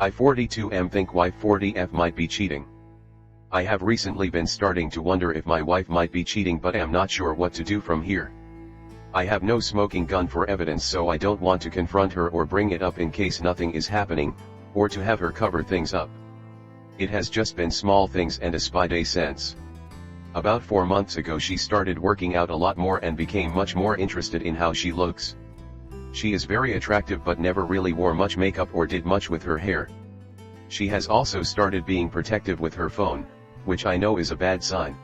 I 42M think wife 40F might be cheating. I have recently been starting to wonder if my wife might be cheating, but am not sure what to do from here. I have no smoking gun for evidence, so I don't want to confront her or bring it up in case nothing is happening, or to have her cover things up. It has just been small things and a spidey sense. About 4 months ago she started working out a lot more and became much more interested in how she looks. She is very attractive but never really wore much makeup or did much with her hair. She has also started being protective with her phone, which I know is a bad sign.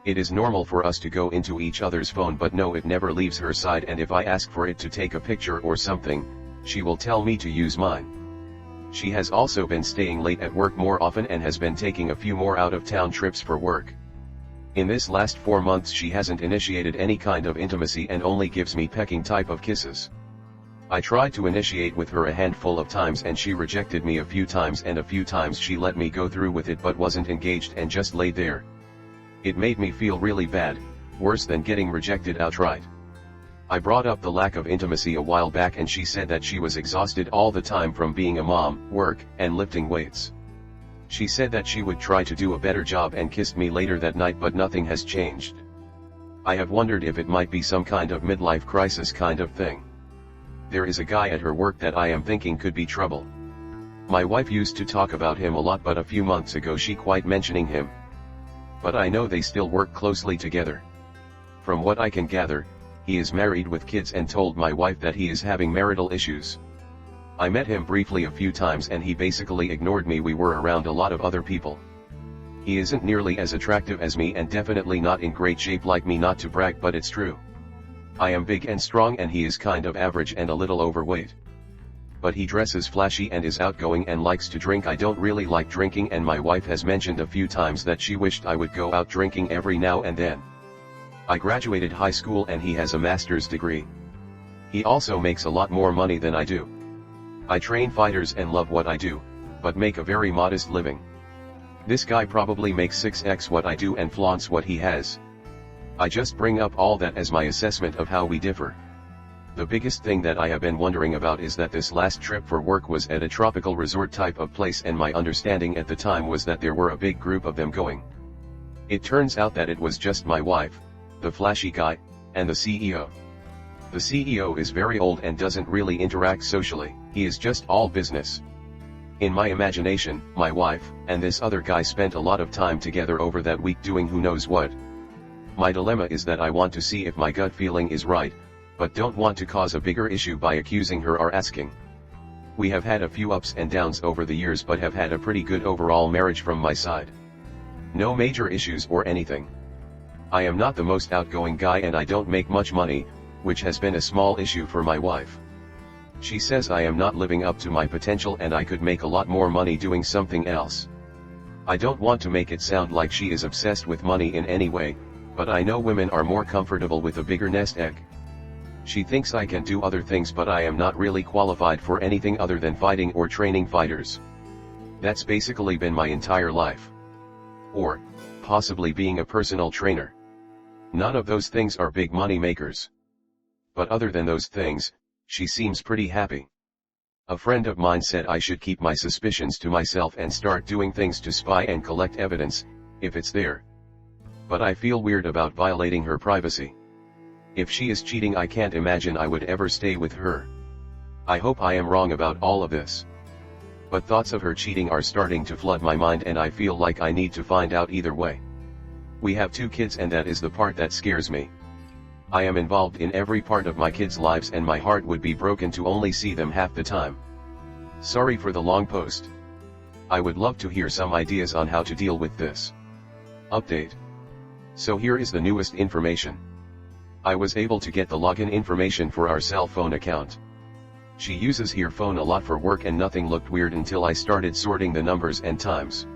It is normal for us to go into each other's phone, but no, it never leaves her side, and if I ask for it to take a picture or something, she will tell me to use mine. She has also been staying late at work more often and has been taking a few more out-of-town trips for work. In this last 4 months she hasn't initiated any kind of intimacy and only gives me pecking type of kisses. I tried to initiate with her a handful of times and she rejected me a few times, and a few times she let me go through with it but wasn't engaged and just laid there. It made me feel really bad, worse than getting rejected outright. I brought up the lack of intimacy a while back and she said that she was exhausted all the time from being a mom, work, and lifting weights. She said that she would try to do a better job and kissed me later that night, but nothing has changed. I have wondered if it might be some kind of midlife crisis kind of thing. There is a guy at her work that I am thinking could be trouble. My wife used to talk about him a lot, but a few months ago she quit mentioning him. But I know they still work closely together. From what I can gather, he is married with kids and told my wife that he is having marital issues. I met him briefly a few times and he basically ignored me. We were around a lot of other people. He isn't nearly as attractive as me and definitely not in great shape like me, not to brag, but it's true. I am big and strong and he is kind of average and a little overweight. But he dresses flashy and is outgoing and likes to drink. I don't really like drinking, and my wife has mentioned a few times that she wished I would go out drinking every now and then. I graduated high school and he has a master's degree. He also makes a lot more money than I do. I train fighters and love what I do, but make a very modest living. This guy probably makes 6x what I do and flaunts what he has. I just bring up all that as my assessment of how we differ. The biggest thing that I have been wondering about is that this last trip for work was at a tropical resort type of place, and my understanding at the time was that there were a big group of them going. It turns out that it was just my wife, the flashy guy, and the CEO. The CEO is very old and doesn't really interact socially, he is just all business. In my imagination, my wife and this other guy spent a lot of time together over that week doing who knows what. My dilemma is that I want to see if my gut feeling is right, but don't want to cause a bigger issue by accusing her or asking. We have had a few ups and downs over the years but have had a pretty good overall marriage from my side. No major issues or anything. I am not the most outgoing guy and I don't make much money, which has been a small issue for my wife. She says I am not living up to my potential and I could make a lot more money doing something else. I don't want to make it sound like she is obsessed with money in any way, but I know women are more comfortable with a bigger nest egg. She thinks I can do other things, but I am not really qualified for anything other than fighting or training fighters. That's basically been my entire life. Or, possibly being a personal trainer. None of those things are big money makers. But other than those things, she seems pretty happy. A friend of mine said I should keep my suspicions to myself and start doing things to spy and collect evidence, if it's there. But I feel weird about violating her privacy. If she is cheating, I can't imagine I would ever stay with her. I hope I am wrong about all of this. But thoughts of her cheating are starting to flood my mind and I feel like I need to find out either way. We have 2 kids and that is the part that scares me. I am involved in every part of my kids' lives and my heart would be broken to only see them half the time. Sorry for the long post. I would love to hear some ideas on how to deal with this. Update. So here is the newest information. I was able to get the login information for our cell phone account. She uses her phone a lot for work and nothing looked weird until I started sorting the numbers and times.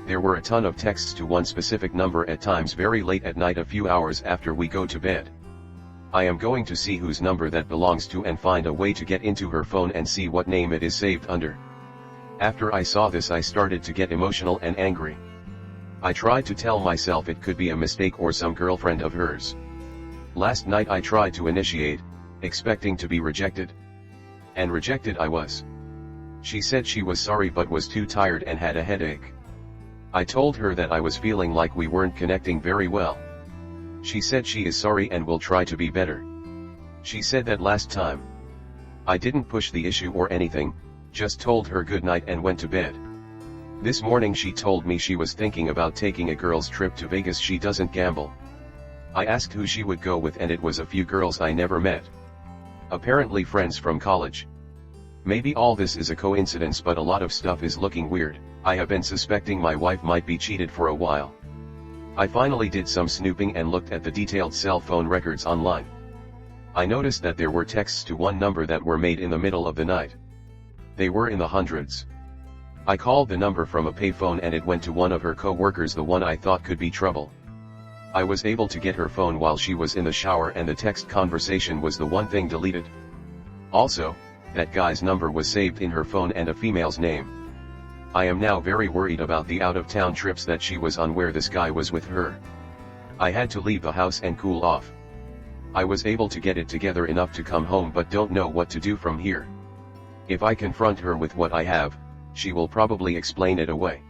There were a ton of texts to one specific number at times very late at night, a few hours after we go to bed. I am going to see whose number that belongs to and find a way to get into her phone and see what name it is saved under. After I saw this I started to get emotional and angry. I tried to tell myself it could be a mistake or some girlfriend of hers. Last night I tried to initiate, expecting to be rejected. And rejected I was. She said she was sorry but was too tired and had a headache. I told her that I was feeling like we weren't connecting very well. She said she is sorry and will try to be better. She said that last time. I didn't push the issue or anything, just told her good night and went to bed. This morning she told me she was thinking about taking a girls' trip to Vegas. She doesn't gamble. I asked who she would go with and it was a few girls I never met. Apparently friends from college. Maybe all this is a coincidence but a lot of stuff is looking weird. I have been suspecting my wife might be cheated for a while. I finally did some snooping and looked at the detailed cell phone records online. I noticed that there were texts to one number that were made in the middle of the night. They were in the hundreds. I called the number from a payphone and it went to one of her co-workers, the one I thought could be trouble. I was able to get her phone while she was in the shower and the text conversation was the one thing deleted. Also, that guy's number was saved in her phone and a female's name. I am now very worried about the out-of-town trips that she was on where this guy was with her. I had to leave the house and cool off. I was able to get it together enough to come home but don't know what to do from here. If I confront her with what I have, she will probably explain it away.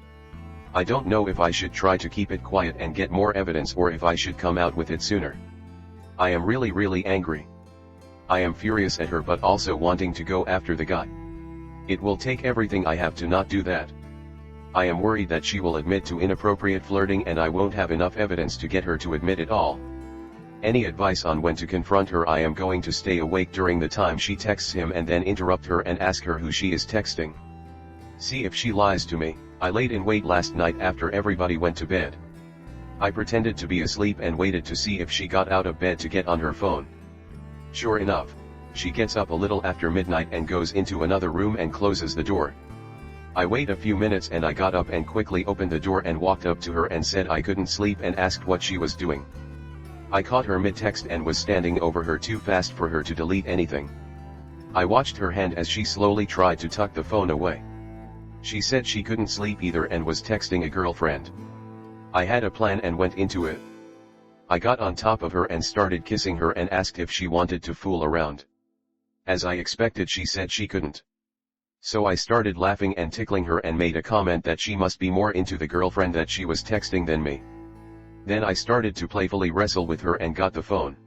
I don't know if I should try to keep it quiet and get more evidence or if I should come out with it sooner. I am really angry. I am furious at her but also wanting to go after the guy. It will take everything I have to not do that. I am worried that she will admit to inappropriate flirting and I won't have enough evidence to get her to admit it all. Any advice on when to confront her? I am going to stay awake during the time she texts him and then interrupt her and ask her who she is texting. See if she lies to me. I laid in wait last night after everybody went to bed. I pretended to be asleep and waited to see if she got out of bed to get on her phone. Sure enough, she gets up a little after midnight and goes into another room and closes the door. I wait a few minutes and I got up and quickly opened the door and walked up to her and said I couldn't sleep and asked what she was doing. I caught her mid-text and was standing over her too fast for her to delete anything. I watched her hand as she slowly tried to tuck the phone away. She said she couldn't sleep either and was texting a girlfriend. I had a plan and went into it. I got on top of her and started kissing her and asked if she wanted to fool around. As I expected, she said she couldn't. So I started laughing and tickling her and made a comment that she must be more into the girlfriend that she was texting than me. Then I started to playfully wrestle with her and got the phone.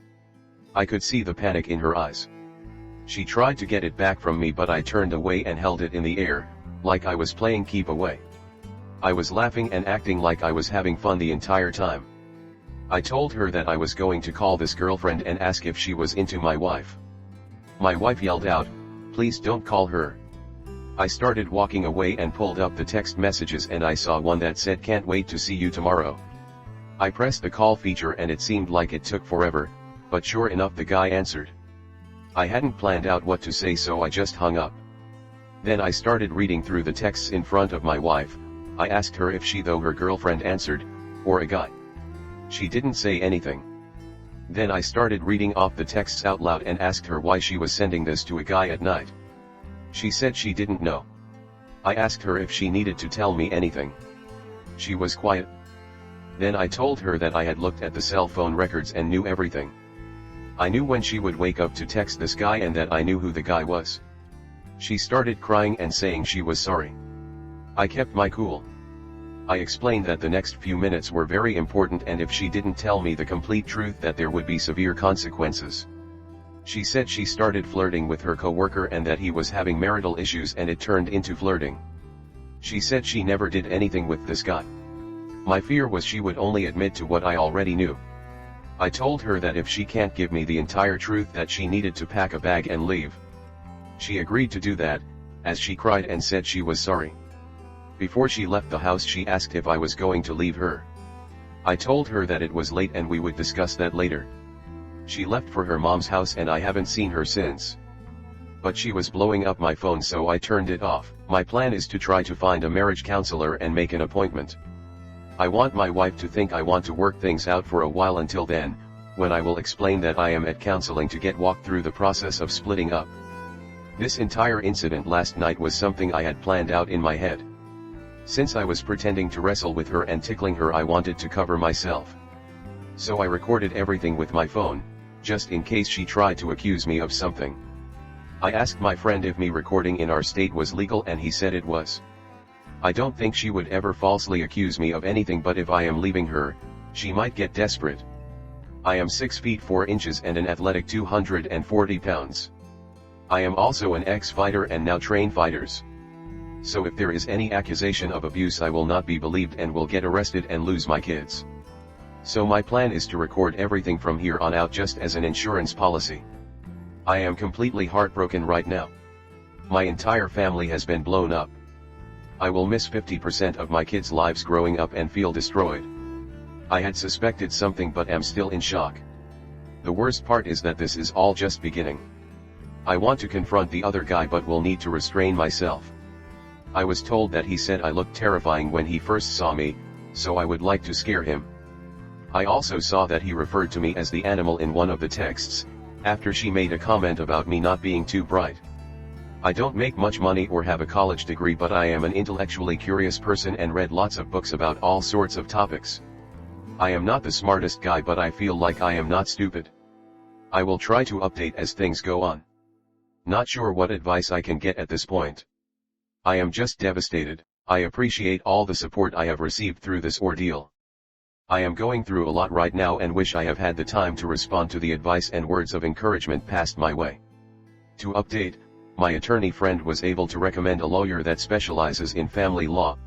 I could see the panic in her eyes. She tried to get it back from me but I turned away and held it in the air, like I was playing keep away. I was laughing and acting like I was having fun the entire time. I told her that I was going to call this girlfriend and ask if she was into my wife. My wife yelled out, "Please don't call her." I started walking away and pulled up the text messages and I saw one that said "Can't wait to see you tomorrow." I pressed the call feature and it seemed like it took forever, but sure enough the guy answered. I hadn't planned out what to say so I just hung up. Then I started reading through the texts in front of my wife. I asked her if she though her girlfriend answered, or a guy. She didn't say anything. Then I started reading off the texts out loud and asked her why she was sending this to a guy at night. She said she didn't know. I asked her if she needed to tell me anything. She was quiet. Then I told her that I had looked at the cell phone records and knew everything. I knew when she would wake up to text this guy and that I knew who the guy was. She started crying and saying she was sorry. I kept my cool. I explained that the next few minutes were very important and if she didn't tell me the complete truth that there would be severe consequences. She said she started flirting with her coworker and that he was having marital issues and it turned into flirting. She said she never did anything with this guy. My fear was she would only admit to what I already knew. I told her that if she can't give me the entire truth that she needed to pack a bag and leave. She agreed to do that, as she cried and said she was sorry. Before she left the house she asked if I was going to leave her. I told her that it was late and we would discuss that later. She left for her mom's house and I haven't seen her since. But she was blowing up my phone so I turned it off. My plan is to try to find a marriage counselor and make an appointment. I want my wife to think I want to work things out for a while until then, when I will explain that I am at counseling to get walked through the process of splitting up. This entire incident last night was something I had planned out in my head. Since I was pretending to wrestle with her and tickling her, I wanted to cover myself. So I recorded everything with my phone, just in case she tried to accuse me of something. I asked my friend if me recording in our state was legal and he said it was. I don't think she would ever falsely accuse me of anything, but if I am leaving her, she might get desperate. I am 6 feet 4 inches and an athletic 240 pounds. I am also an ex-fighter and now train fighters. So if there is any accusation of abuse, I will not be believed and will get arrested and lose my kids. So my plan is to record everything from here on out just as an insurance policy. I am completely heartbroken right now. My entire family has been blown up. I will miss 50% of my kids' lives growing up and feel destroyed. I had suspected something but am still in shock. The worst part is that this is all just beginning. I want to confront the other guy but will need to restrain myself. I was told that he said I looked terrifying when he first saw me, so I would like to scare him. I also saw that he referred to me as the animal in one of the texts, after she made a comment about me not being too bright. I don't make much money or have a college degree, but I am an intellectually curious person and read lots of books about all sorts of topics. I am not the smartest guy, but I feel like I am not stupid. I will try to update as things go on. Not sure what advice I can get at this point. I am just devastated. I appreciate all the support I have received through this ordeal. I am going through a lot right now and wish I have had the time to respond to the advice and words of encouragement passed my way. To update, my attorney friend was able to recommend a lawyer that specializes in family law.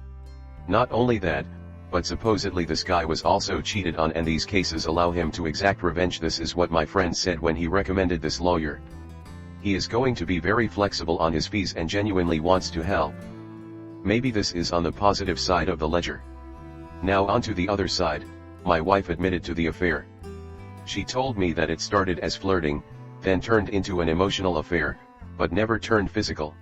Not only that, but supposedly this guy was also cheated on and these cases allow him to exact revenge. This is what my friend said when he recommended this lawyer. He is going to be very flexible on his fees and genuinely wants to help. Maybe this is on the positive side of the ledger. Now onto the other side, my wife admitted to the affair. She told me that it started as flirting, then turned into an emotional affair, but never turned physical.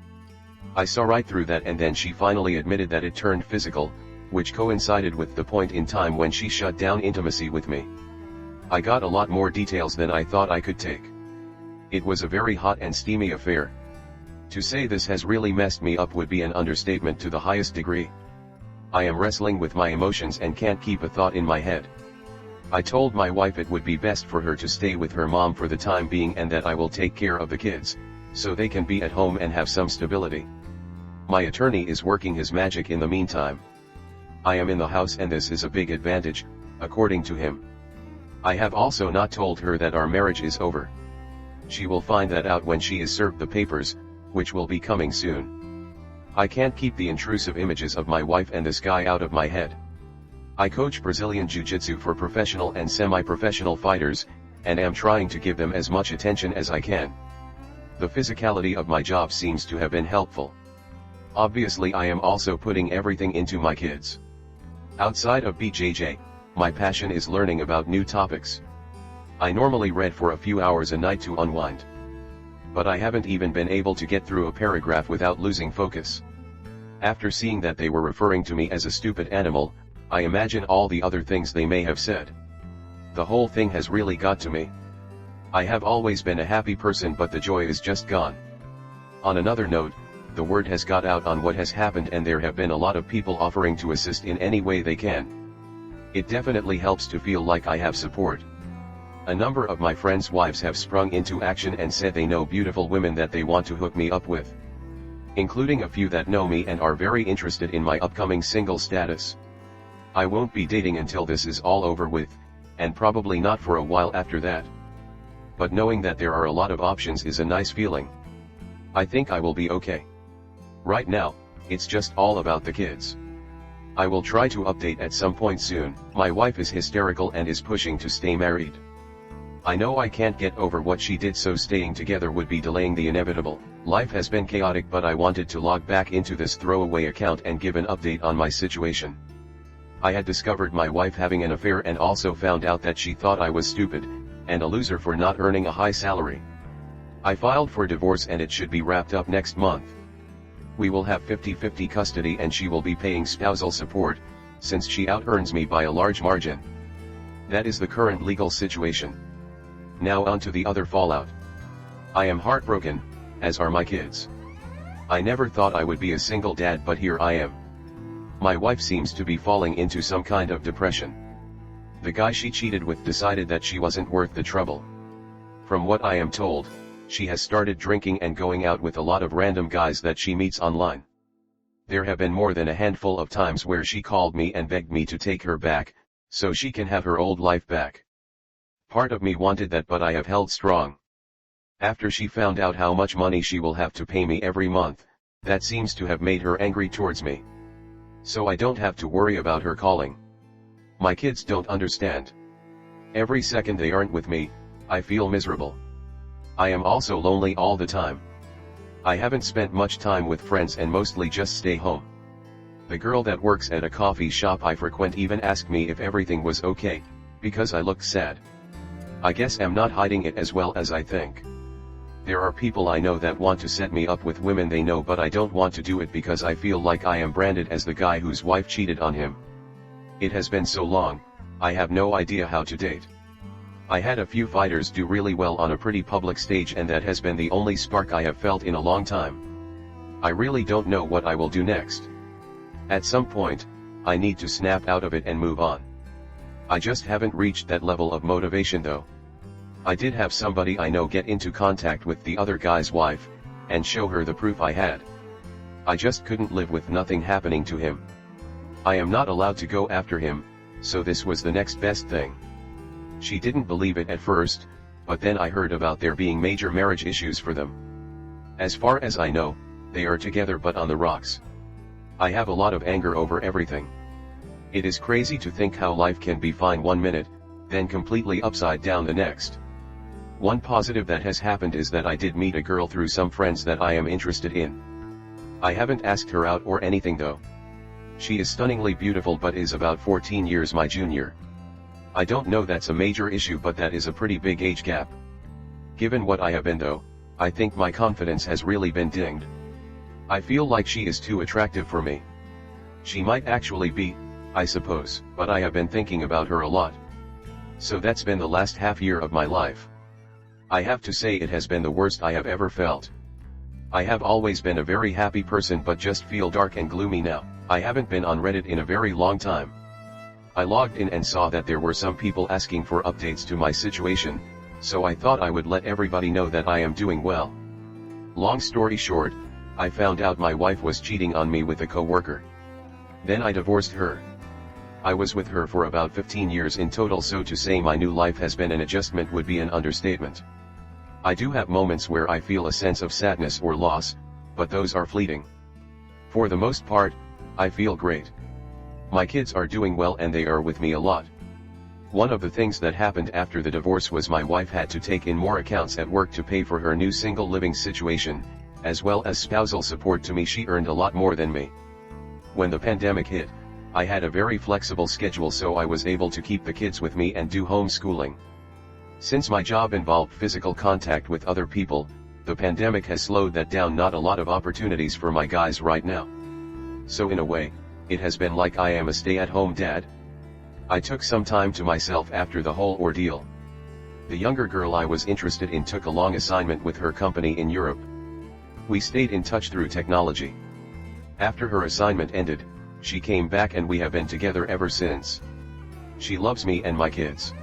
I saw right through that, and then she finally admitted that it turned physical, which coincided with the point in time when she shut down intimacy with me. I got a lot more details than I thought I could take. It was a very hot and steamy affair. To say this has really messed me up would be an understatement to the highest degree. I am wrestling with my emotions and can't keep a thought in my head. I told my wife it would be best for her to stay with her mom for the time being and that I will take care of the kids, so they can be at home and have some stability. My attorney is working his magic in the meantime. I am in the house and this is a big advantage, according to him. I have also not told her that our marriage is over. She will find that out when she is served the papers, which will be coming soon. I can't keep the intrusive images of my wife and this guy out of my head. I coach Brazilian Jiu-Jitsu for professional and semi-professional fighters, and am trying to give them as much attention as I can. The physicality of my job seems to have been helpful. Obviously I am also putting everything into my kids. Outside of BJJ, my passion is learning about new topics. I normally read for a few hours a night to unwind. But I haven't even been able to get through a paragraph without losing focus. After seeing that they were referring to me as a stupid animal, I imagine all the other things they may have said. The whole thing has really got to me. I have always been a happy person, but the joy is just gone. On another note, the word has got out on what has happened and there have been a lot of people offering to assist in any way they can. It definitely helps to feel like I have support. A number of my friends' wives have sprung into action and said they know beautiful women that they want to hook me up with. Including a few that know me and are very interested in my upcoming single status. I won't be dating until this is all over with, and probably not for a while after that. But knowing that there are a lot of options is a nice feeling. I think I will be okay. Right now, it's just all about the kids. I will try to update at some point soon. My wife is hysterical and is pushing to stay married. I know I can't get over what she did, so staying together would be delaying the inevitable. Life has been chaotic, but I wanted to log back into this throwaway account and give an update on my situation. I had discovered my wife having an affair and also found out that she thought I was stupid, and a loser for not earning a high salary. I filed for divorce and it should be wrapped up next month. We will have 50-50 custody and she will be paying spousal support, since she out-earns me by a large margin. That is the current legal situation. Now on to the other fallout. I am heartbroken, as are my kids. I never thought I would be a single dad, but here I am. My wife seems to be falling into some kind of depression. The guy she cheated with decided that she wasn't worth the trouble. From what I am told, she has started drinking and going out with a lot of random guys that she meets online. There have been more than a handful of times where she called me and begged me to take her back, so she can have her old life back. Part of me wanted that, but I have held strong. After she found out how much money she will have to pay me every month, that seems to have made her angry towards me. So I don't have to worry about her calling. My kids don't understand. Every second they aren't with me, I feel miserable. I am also lonely all the time. I haven't spent much time with friends and mostly just stay home. The girl that works at a coffee shop I frequent even asked me if everything was okay, because I looked sad. I guess I'm not hiding it as well as I think. There are people I know that want to set me up with women they know, but I don't want to do it because I feel like I am branded as the guy whose wife cheated on him. It has been so long, I have no idea how to date. I had a few fighters do really well on a pretty public stage, and that has been the only spark I have felt in a long time. I really don't know what I will do next. At some point, I need to snap out of it and move on. I just haven't reached that level of motivation though. I did have somebody I know get into contact with the other guy's wife, and show her the proof I had. I just couldn't live with nothing happening to him. I am not allowed to go after him, so this was the next best thing. She didn't believe it at first, but then I heard about there being major marriage issues for them. As far as I know, they are together but on the rocks. I have a lot of anger over everything. It is crazy to think how life can be fine one minute, then completely upside down the next. One positive that has happened is that I did meet a girl through some friends that I am interested in. I haven't asked her out or anything though. She is stunningly beautiful but is about 14 years my junior. I don't know that's a major issue, but that is a pretty big age gap. Given what I have been though, I think my confidence has really been dinged. I feel like she is too attractive for me. She might actually be, I suppose, but I have been thinking about her a lot. So that's been the last half year of my life. I have to say it has been the worst I have ever felt. I have always been a very happy person but just feel dark and gloomy now. I haven't been on Reddit in a very long time. I logged in and saw that there were some people asking for updates to my situation, so I thought I would let everybody know that I am doing well. Long story short, I found out my wife was cheating on me with a coworker. Then I divorced her. I was with her for about 15 years in total, so to say my new life has been an adjustment would be an understatement. I do have moments where I feel a sense of sadness or loss, but those are fleeting. For the most part, I feel great. My kids are doing well and they are with me a lot. One of the things that happened after the divorce was my wife had to take in more accounts at work to pay for her new single living situation, as well as spousal support to me. She earned a lot more than me. When the pandemic hit, I had a very flexible schedule, so I was able to keep the kids with me and do homeschooling. Since my job involved physical contact with other people, the pandemic has slowed that down. Not a lot of opportunities for my guys right now. So in a way, it has been like I am a stay-at-home dad. I took some time to myself after the whole ordeal. The younger girl I was interested in took a long assignment with her company in Europe. We stayed in touch through technology. After her assignment ended, she came back and we have been together ever since. She loves me and my kids.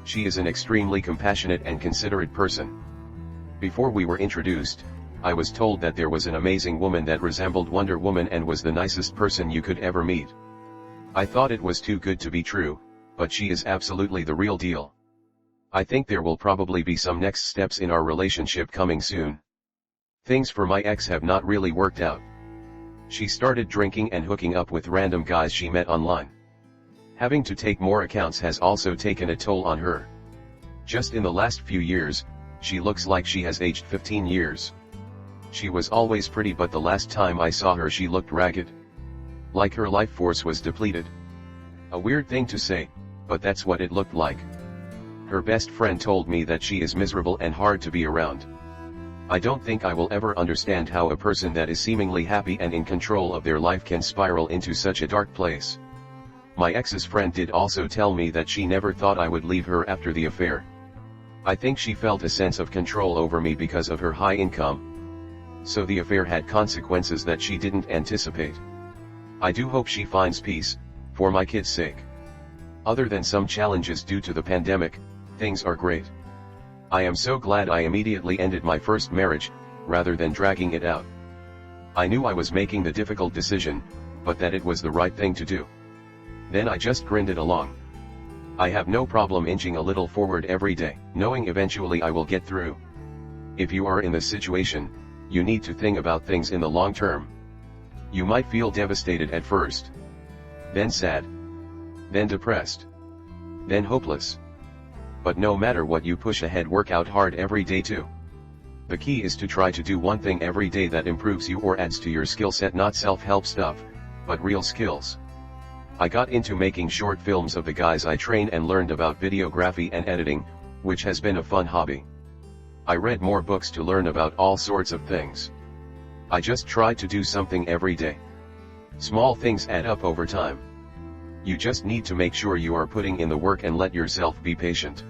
She is an extremely compassionate and considerate person. Before we were introduced, I was told that there was an amazing woman that resembled Wonder Woman and was the nicest person you could ever meet. I thought it was too good to be true, but she is absolutely the real deal. I think there will probably be some next steps in our relationship coming soon. Things for my ex have not really worked out. She started drinking and hooking up with random guys she met online. Having to take more accounts has also taken a toll on her. Just in the last few years, she looks like she has aged 15 years. She was always pretty, but the last time I saw her she looked ragged. Like her life force was depleted. A weird thing to say, but that's what it looked like. Her best friend told me that she is miserable and hard to be around. I don't think I will ever understand how a person that is seemingly happy and in control of their life can spiral into such a dark place. My ex's friend did also tell me that she never thought I would leave her after the affair. I think she felt a sense of control over me because of her high income. So the affair had consequences that she didn't anticipate. I do hope she finds peace, for my kids' sake. Other than some challenges due to the pandemic, things are great. I am so glad I immediately ended my first marriage, rather than dragging it out. I knew I was making the difficult decision, but that it was the right thing to do. Then I just grinned it along. I have no problem inching a little forward every day, knowing eventually I will get through. If you are in this situation, you need to think about things in the long term. You might feel devastated at first, then sad, then depressed, then hopeless. But no matter what, you push ahead, work out hard every day too. The key is to try to do one thing every day that improves you or adds to your skill set, not self-help stuff, but real skills. I got into making short films of the guys I train and learned about videography and editing, which has been a fun hobby. I read more books to learn about all sorts of things. I just tried to do something every day. Small things add up over time. You just need to make sure you are putting in the work and let yourself be patient.